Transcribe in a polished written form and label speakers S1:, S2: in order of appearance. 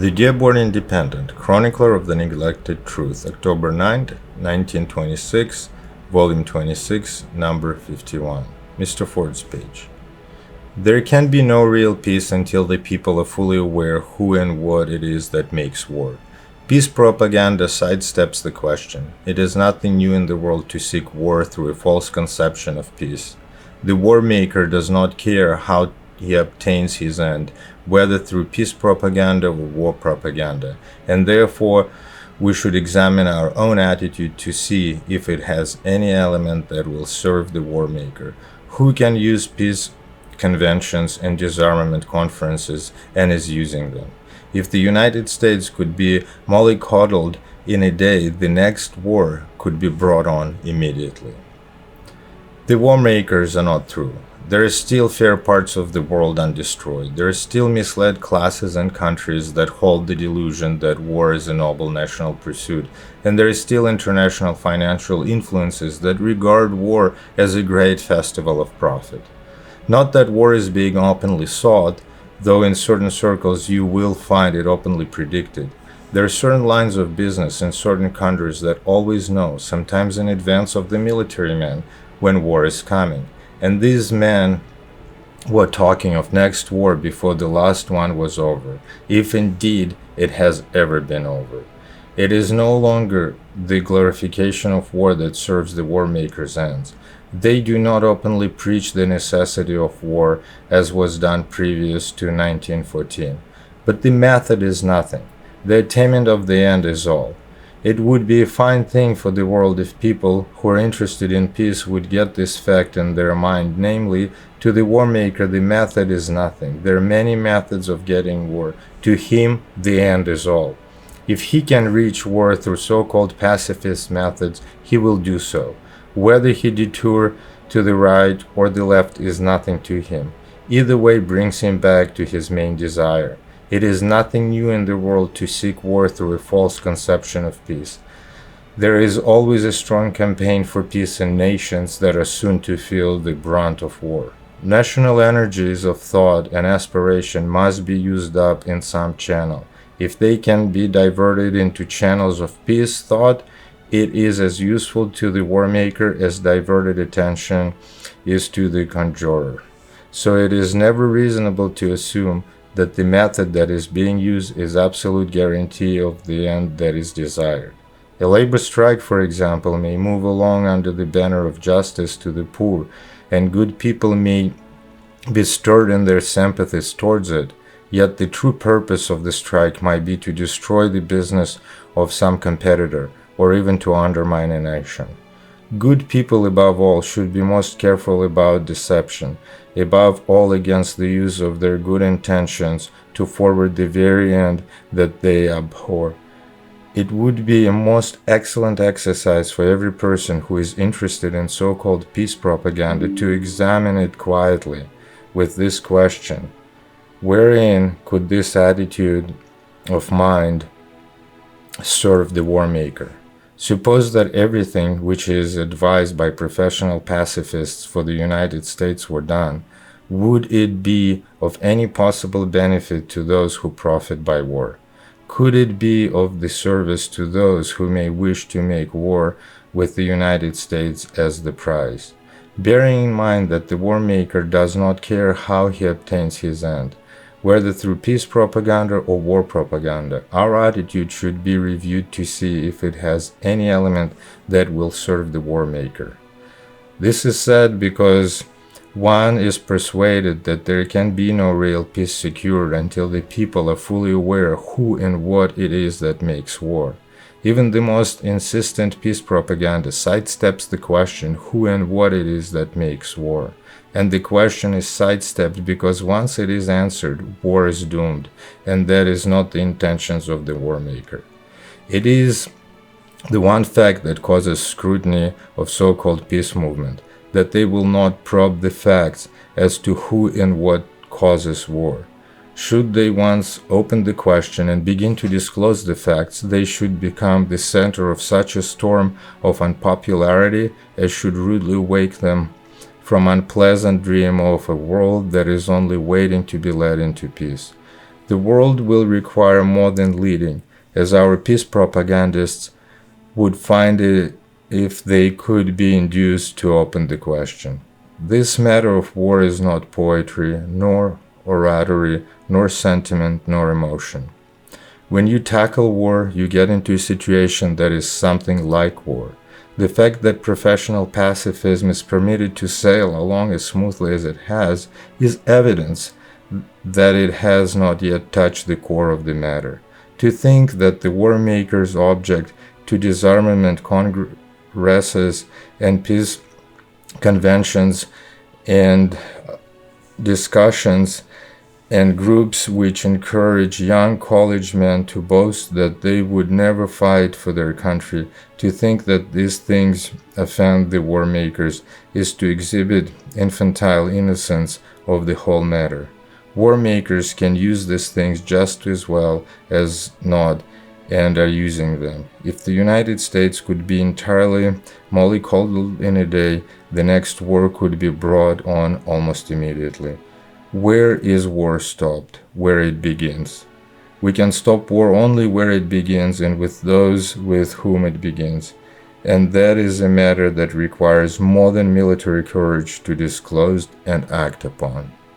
S1: The Dearborn Independent, Chronicler of the Neglected Truth, October 9, 1926, Volume 26, Number 51. Mr. Ford's page. There can be no real peace until the people are fully aware who and what it is that makes war. Peace propaganda sidesteps the question. It is nothing new in the world to seek war through a false conception of peace. The war maker does not care how he obtains his end, whether through peace propaganda or war propaganda, and therefore we should examine our own attitude to see if it has any element that will serve the war maker, who can use peace conventions and disarmament conferences and is using them. If the United States could be mollycoddled in a day, the next war could be brought on immediately. The war makers are not through. There are still fair parts of the world undestroyed. There are still misled classes and countries that hold the delusion that war is a noble national pursuit, and there are still international financial influences that regard war as a great festival of profit. Not that war is being openly sought, though in certain circles you will find it openly predicted. There are certain lines of business in certain countries that always know, sometimes in advance of the military men, when war is coming. And these men were talking of next war before the last one was over, if indeed it has ever been over. It is no longer the glorification of war that serves the war makers' ends. They do not openly preach the necessity of war as was done previous to 1914. But the method is nothing. The attainment of the end is all. It would be a fine thing for the world if people who are interested in peace would get this fact in their mind, namely, to the war maker the method is nothing. There are many methods of getting war. To him, the end is all. If he can reach war through so-called pacifist methods, he will do so. Whether he detour to the right or the left is nothing to him. Either way brings him back to his main desire. It is nothing new in the world to seek war through a false conception of peace. There is always a strong campaign for peace in nations that are soon to feel the brunt of war. National energies of thought and aspiration must be used up in some channel. If they can be diverted into channels of peace thought, it is as useful to the war maker as diverted attention is to the conjurer. So it is never reasonable to assume that the method that is being used is absolute guarantee of the end that is desired. A labor strike, for example, may move along under the banner of justice to the poor, and good people may be stirred in their sympathies towards it, yet the true purpose of the strike might be to destroy the business of some competitor, or even to undermine a nation. Good people above all should be most careful about deception, above all against the use of their good intentions to forward the very end that they abhor. It would be a most excellent exercise for every person who is interested in so-called peace propaganda to examine it quietly with this question: wherein could this attitude of mind serve the war maker? Suppose that everything which is advised by professional pacifists for the United States were done. Would it be of any possible benefit to those who profit by war? Could it be of the service to those who may wish to make war with the United States as the prize? Bearing in mind that the war maker does not care how he obtains his end, whether through peace propaganda or war propaganda, our attitude should be reviewed to see if it has any element that will serve the war maker. This is said because one is persuaded that there can be no real peace secured until the people are fully aware who and what it is that makes war. Even the most insistent peace propaganda sidesteps the question who and what it is that makes war. And the question is sidestepped because once it is answered, war is doomed, and that is not the intentions of the war maker. It is the one fact that causes scrutiny of so-called peace movement, that they will not probe the facts as to who and what causes war. Should they once open the question and begin to disclose the facts, they should become the center of such a storm of unpopularity as should rudely wake them from unpleasant dream of a world that is only waiting to be led into peace. The world will require more than leading, as our peace propagandists would find it if they could be induced to open the question. This matter of war is not poetry, nor oratory, nor sentiment, nor emotion. When you tackle war, you get into a situation that is something like war. The fact that professional pacifism is permitted to sail along as smoothly as it has is evidence that it has not yet touched the core of the matter. To think that the war makers object to disarmament congresses and peace conventions and discussions and groups which encourage young college men to boast that they would never fight for their country, to think that these things offend the war makers is to exhibit infantile innocence of the whole matter. War makers can use these things just as well as not, and are using them. If the United States could be entirely mollycoddled in a day, the next war could be brought on almost immediately. Where is war stopped? Where it begins. We can stop war only where it begins and with those with whom it begins. And that is a matter that requires more than military courage to disclose and act upon.